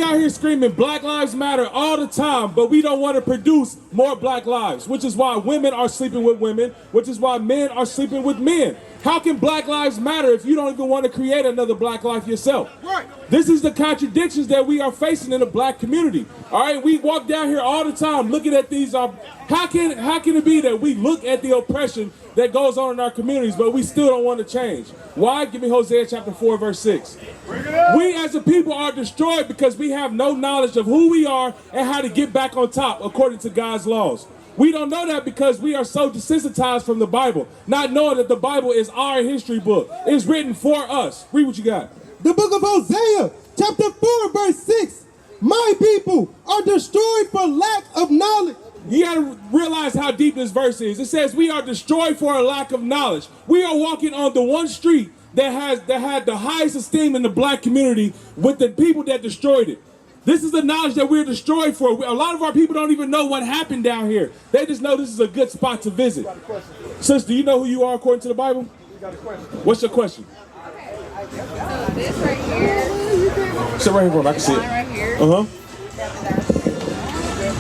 out here screaming Black Lives Matter all the time, but we don't want to produce more black lives, which is why women are sleeping with women, which is why men are sleeping with men. How can Black Lives Matter if you don't even want to create another black life yourself? Right. This is the contradictions that we are facing in the black community. All right, we walk down here all the time looking at these. How can it be that we look at the oppression that goes on in our communities, but we still don't want to change? Why? Give me HOSEA chapter 4, verse 6. We as a people are destroyed because we have no knowledge of who we are and how to get back on top according to God's laws. We don't know that because we are so desensitized from the Bible, not knowing that the Bible is our history book. It's written for us. Read what you got. The book of Hosea, chapter 4, verse 6. My people are destroyed for lack of knowledge. You got to realize how deep this verse is. It says we are destroyed for a lack of knowledge. We are walking on the one street that had the highest esteem in the black community with the people that destroyed it. This is the knowledge that we're destroyed for. A lot of our people don't even know what happened down here. They just know this is a good spot to visit. Sister, do you know who you are according to the Bible? What's your question? So this right here. Sit right here for me. I can see it. Right here. Uh-huh.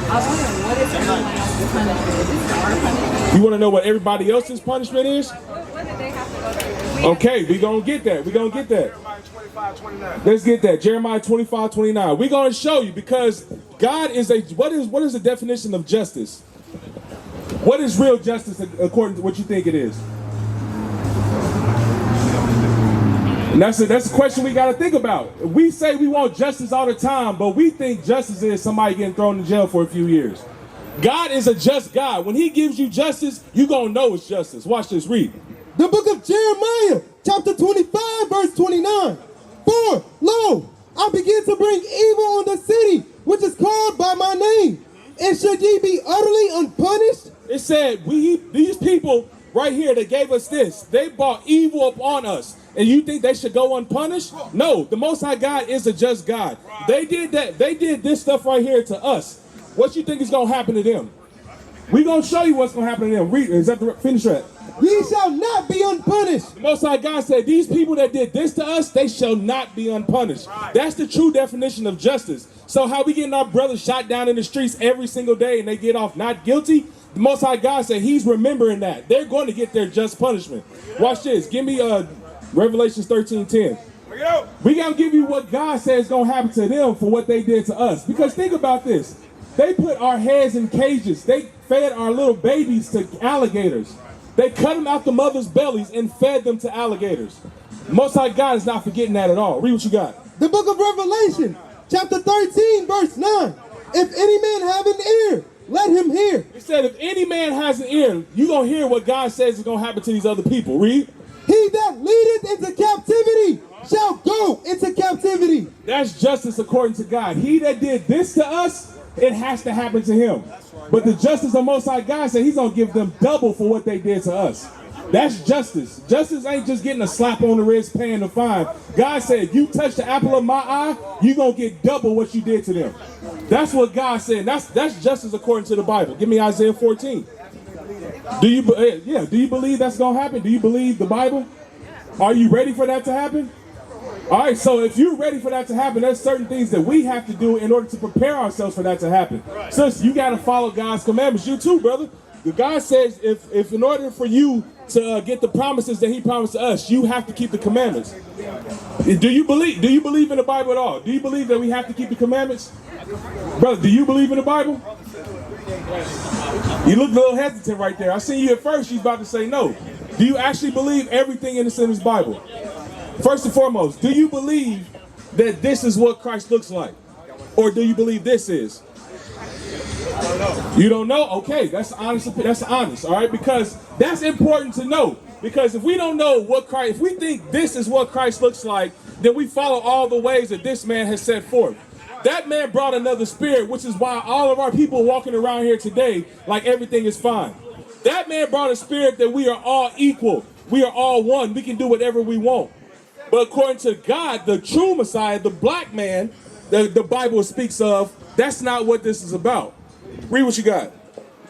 I was wondering what is everyone else's punishment? This is our punishment. You want to know what everybody else's punishment is? What did they have to go through? Okay, we're going to get that. We're going to get that. Let's get that. Jeremiah 25:29. We're going to show you because God is what is the definition of justice? What is real justice according to what you think it is? And that's a question we got to think about. We say we want justice all the time, but we think justice is somebody getting thrown in jail for a few years. God is a just God. When he gives you justice, you're going to know it's justice. Watch this. Read. The book of Jeremiah, chapter 25, verse 29. For, lo, I begin to bring evil on the city, which is called by my name. And should ye be utterly unpunished? It said, these people right here that gave us this, they brought evil upon us. And you think they should go unpunished? No, the Most High God is a just God. They did that. They did this stuff right here to us. What you think is going to happen to them? We're going to show you what's going to happen to them. Read, is that the finish that? Ye shall not be unpunished. The Most High God said, these people that did this to us, they shall not be unpunished. That's the true definition of justice. So how we getting our brothers shot down in the streets every single day and they get off not guilty? The Most High God said he's remembering that. They're going to get their just punishment. Watch this. Give me Revelations 13:10. We got to give you what God says is going to happen to them for what they did to us. Because think about this. They put our heads in cages. They fed our little babies to alligators. They cut them out the mother's bellies and fed them to alligators. Most High God is not forgetting that at all. Read what you got. The book of Revelation, chapter 13, verse 9. If any man have an ear, let him hear. It said if any man has an ear, you're going to hear what God says is going to happen to these other people. Read. He that leadeth into captivity shall go into captivity. That's justice according to God. He that did this to us, it has to happen to him. But the justice of Most High God said he's going to give them double for what they did to us. That's justice. Justice ain't just getting a slap on the wrist, paying the fine. God said, you touch the apple of my eye, you're going to get double what you did to them. That's what God said. That's justice according to the Bible. Give me Isaiah 14. Do you believe that's going to happen? Do you believe the Bible? Are you ready for that to happen? All right, so if you're ready for that to happen, there's certain things that we have to do in order to prepare ourselves for that to happen. Sis, you got to follow God's commandments. You too, brother. God says if in order for you to get the promises that he promised to us, you have to keep the commandments. Do you believe in the Bible at all? Do you believe that we have to keep the commandments? Brother, do you believe in the Bible? You look a little hesitant right there. I seen you at first, you was about to say no. Do you actually believe everything in this Bible? First and foremost, do you believe that this is what Christ looks like? Or do you believe this is? You don't know? Okay, that's honest, all right? Because that's important to know. Because if we don't know what Christ, if we think this is what Christ looks like, then we follow all the ways that this man has set forth. That man brought another spirit, which is why all of our people walking around here today like everything is fine. That man brought a spirit that we are all equal. We are all one. We can do whatever we want. But according to God, the true Messiah, the black man that the Bible speaks of, that's not what this is about. Read what you got.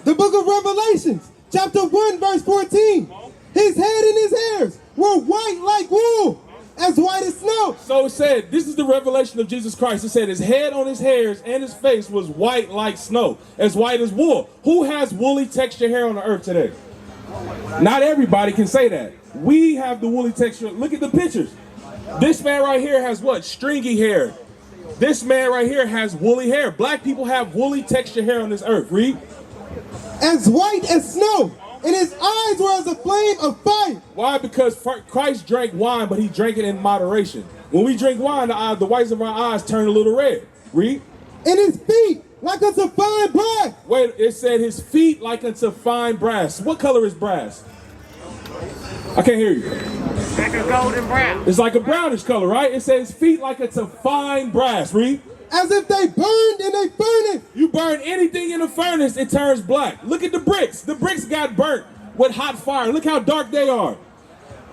The book of Revelations, chapter 1, verse 14. His head and his hairs were white like wool, as white as snow. So it said, this is the revelation of Jesus Christ. It said his head on his hairs and his face was white like snow, as white as wool. Who has woolly texture hair on the earth today? Not everybody can say that. We have the woolly texture. Look at the pictures. This man right here has what? Stringy hair. This man right here has woolly hair. Black people have woolly texture hair on this earth. Read. As white as snow, and his eyes were as a flame of fire. Why? Because Christ drank wine, but he drank it in moderation. When we drink wine, the whites of our eyes turn a little red. Read. And his feet like unto fine brass. Wait, it said his feet like unto fine brass. What color is brass? I can't hear you. Like a golden brown. It's like a brownish color, right? It says feet like unto fine brass. Read. As if they burned in a furnace. You burn anything in a furnace, it turns black. Look at the bricks. The bricks got burnt with hot fire. Look how dark they are.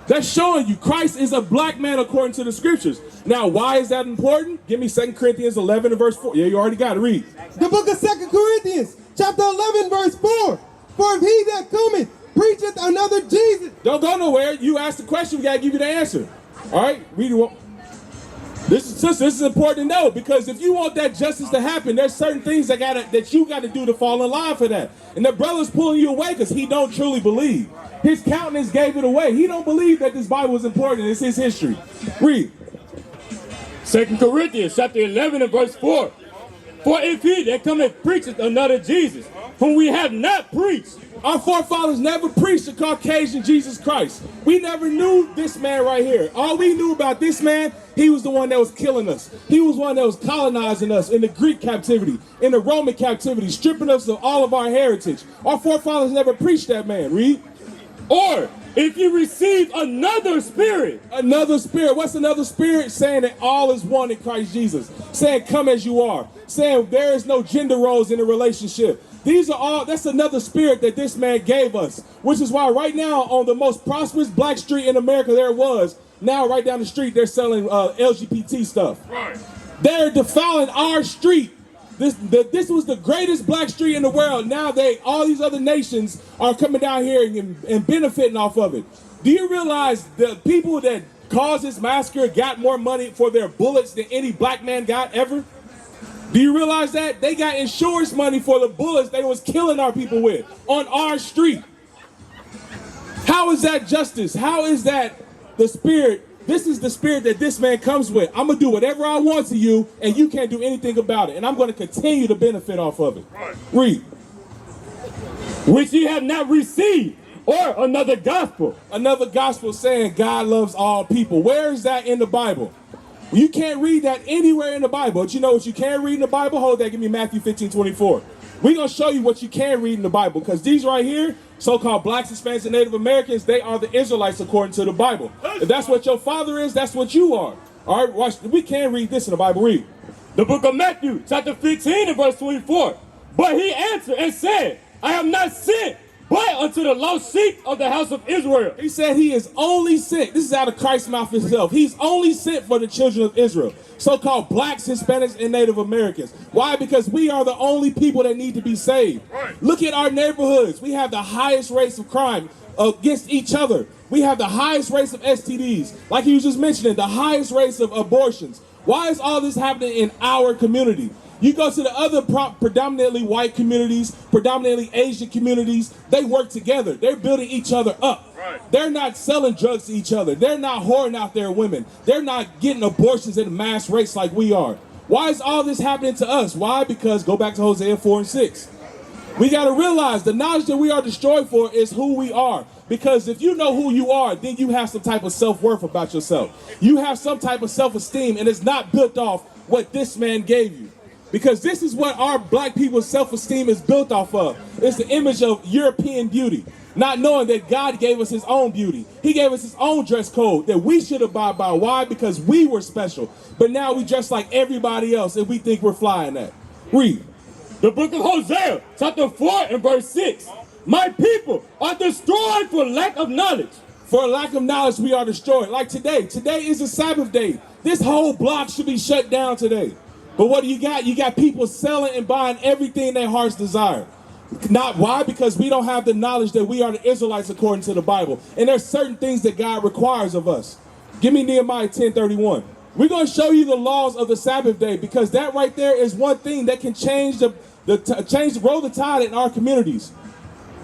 That's showing you Christ is a black man according to the scriptures. Now, why is that important? Give me 2 Corinthians 11 and verse 4. Yeah, you already got it. Read. The book of 2 Corinthians, chapter 11, verse 4. For if he that cometh preacheth another Jesus. Don't go nowhere. You ask the question, we got to give you the answer. All right? Read it. This is important to know, because if you want that justice to happen, there's certain things that you got to do to fall in line for that. And the brother's pulling you away because he don't truly believe. His countenance gave it away. He don't believe that this Bible is important. It's his history. Read. 2 Corinthians chapter 11 and verse 4. For if he that cometh preacheth another Jesus, whom we have not preached. Our forefathers never preached the Caucasian Jesus Christ. We never knew this man right here. All we knew about this man, he was the one that was killing us. He was one that was colonizing us in the Greek captivity, in the Roman captivity, stripping us of all of our heritage. Our forefathers never preached that man. Read. Or if you receive another spirit. Another spirit. What's another spirit? Saying that all is one in Christ Jesus. Saying come as you are. Saying there is no gender roles in a relationship. These are all, that's another spirit that this man gave us. Which is why right now on the most prosperous black street in America there was, now right down the street they're selling LGBT stuff. Right. They're defiling our street. This was the greatest black street in the world. Now all these other nations are coming down here and benefiting off of it. Do you realize the people that caused this massacre got more money for their bullets than any black man got ever? Do you realize that? They got insurance money for the bullets they was killing our people with on our street. How is that justice? How is that the spirit? This is the spirit that this man comes with. I'm going to do whatever I want to you, and you can't do anything about it. And I'm going to continue to benefit off of it. Right. Read. Which ye have not received, or another gospel. Another gospel saying God loves all people. Where is that in the Bible? You can't read that anywhere in the Bible. But you know what you can read in the Bible? Hold that. Give me Matthew 15:24. We're going to show you what you can read in the Bible, because these right here, so-called blacks, Hispanics, and Native Americans, they are the Israelites according to the Bible. If that's what your father is, that's what you are. All right, watch. We can read this in the Bible. Read. The book of Matthew, chapter 15 and verse 24. But he answered and said, I am not sent but unto the lost sheep of the house of Israel. He said he is only sent. This is out of Christ's mouth himself. He's only sent for the children of Israel. So-called blacks, Hispanics, and Native Americans. Why? Because we are the only people that need to be saved. Right. Look at our neighborhoods. We have the highest rates of crime against each other. We have the highest rates of STDs. Like he was just mentioning, the highest rates of abortions. Why is all this happening in our community? You go to the other predominantly white communities, predominantly Asian communities, they work together. They're building each other up. Right. They're not selling drugs to each other. They're not whoring out their women. They're not getting abortions at mass rates like we are. Why is all this happening to us? Why? Because go back to Hosea 4 and 6. We got to realize the knowledge that we are destroyed for is who we are. Because if you know who you are, then you have some type of self-worth about yourself. You have some type of self-esteem, and it's not built off what this man gave you. Because this is what our black people's self-esteem is built off of. It's the image of European beauty. Not knowing that God gave us his own beauty. He gave us his own dress code that we should abide by. Why? Because we were special. But now we dress like everybody else and we think we're flying that. Read. The book of Hosea, chapter 4 and verse 6. My people are destroyed for lack of knowledge. For lack of knowledge, we are destroyed. Like today. Today is a Sabbath day. This whole block should be shut down today. But what do you got? You got people selling and buying everything their hearts desire. Not why? Because we don't have the knowledge that we are the Israelites according to the Bible. And there's certain things that God requires of us. Give me Nehemiah 10:31. We're going to show you the laws of the Sabbath day because that right there is one thing that can change roll the tide in our communities.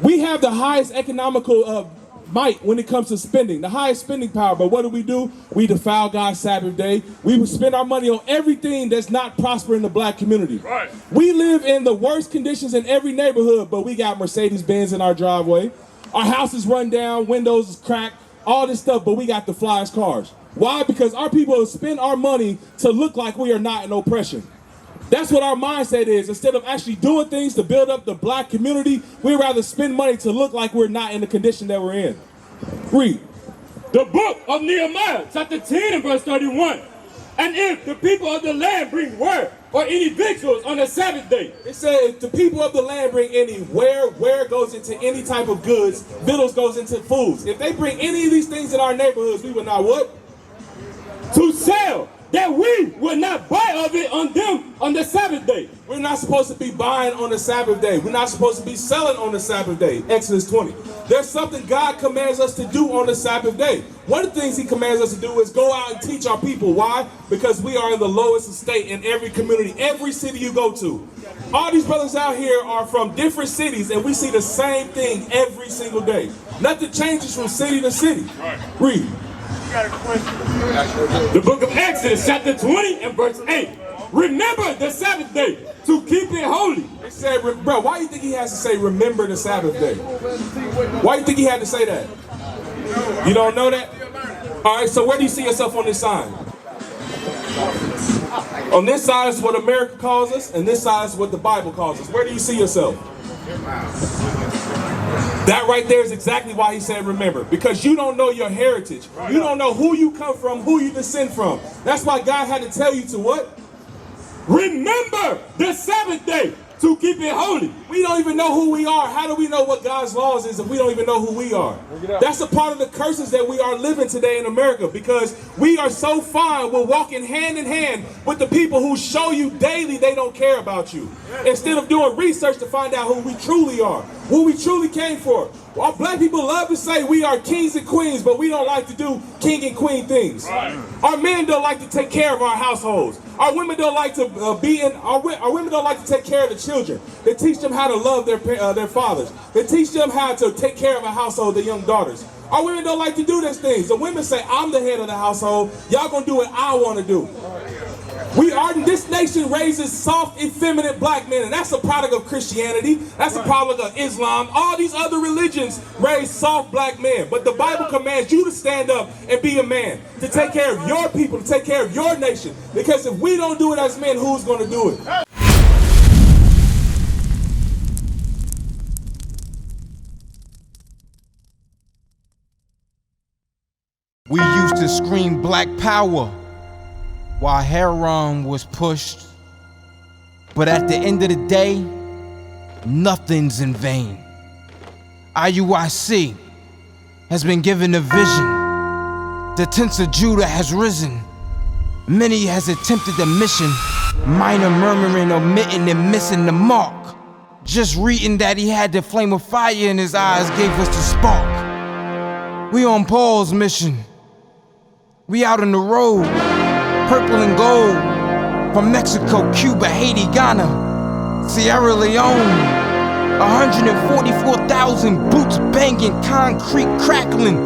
We have the highest economical might when it comes to spending, the highest spending power. But what do? We defile God's Sabbath day. We will spend our money on everything that's not prospering in the black community. Right. We live in the worst conditions in every neighborhood, but we got Mercedes-Benz in our driveway. Our house is run down, windows is cracked, all this stuff, but we got the flyest cars. Why? Because our people spend our money to look like we are not in oppression. That's what our mindset is. Instead of actually doing things to build up the black community, we'd rather spend money to look like we're not in the condition that we're in. Read. The book of Nehemiah, chapter 10 and verse 31. And if the people of the land bring ware or any victuals on the Sabbath day. It said if the people of the land bring any ware goes into any type of goods, victuals goes into foods. If they bring any of these things in our neighborhoods, we would not what? To sell, that we will not buy of it on them on the Sabbath day. We're not supposed to be buying on the Sabbath day. We're not supposed to be selling on the Sabbath day. Exodus 20. There's something God commands us to do on the Sabbath day. One of the things he commands us to do is go out and teach our people. Why? Because we are in the lowest estate in every community, every city you go to. All these brothers out here are from different cities, and we see the same thing every single day. Nothing changes from city to city. Read. The book of Exodus, chapter 20 and verse 8. Remember the Sabbath day to keep it holy. It said, bro, why do you think he has to say remember the Sabbath day? Why do you think he had to say that? You don't know that? All right, so where do you see yourself on this sign? On this side is what America calls us, and this side is what the Bible calls us. Where do you see yourself? That right there is exactly why he said remember. Because you don't know your heritage. You don't know who you come from, who you descend from. That's why God had to tell you to what? Remember the Sabbath day to keep it holy. We don't even know who we are. How do we know what God's laws is if we don't even know who we are? That's a part of the curses that we are living today in America, because we are so fine. We're walking hand in hand with the people who show you daily they don't care about you. Instead of doing research to find out who we truly are, who we truly came for. Our black people love to say we are kings and queens, but we don't like to do king and queen things. Our men don't like to take care of our households. Our women don't like to our women don't like to take care of the children. They teach them how to love their fathers. They teach them how to take care of a household, their young daughters. Our women don't like to do those things. The women say, I'm the head of the household. Y'all gonna do what I want to do. This nation raises soft, effeminate black men, and that's a product of Christianity. That's a product of Islam. All these other religions raise soft black men. But the Bible commands you to stand up and be a man, to take care of your people, to take care of your nation. Because if we don't do it as men, who's going to do it? We used to scream black power while heroin was pushed. But at the end of the day, nothing's in vain. IUIC has been given a vision. The tents of Judah has risen. Many has attempted the mission, minor murmuring, omitting, and missing the mark. Just reading that he had the flame of fire in his eyes gave us the spark. We on Paul's mission. We out on the road, purple and gold, from Mexico, Cuba, Haiti, Ghana, Sierra Leone. 144,000 boots banging, concrete crackling.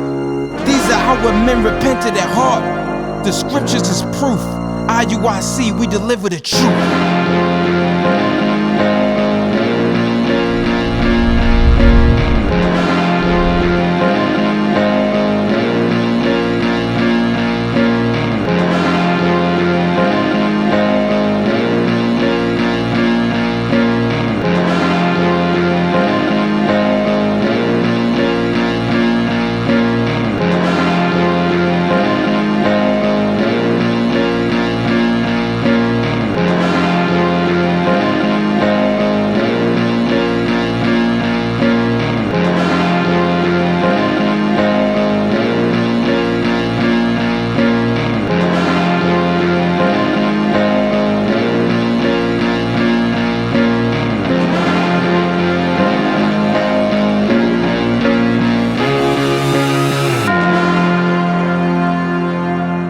These are our men repented at heart. The scriptures is proof. IUIC, we deliver the truth.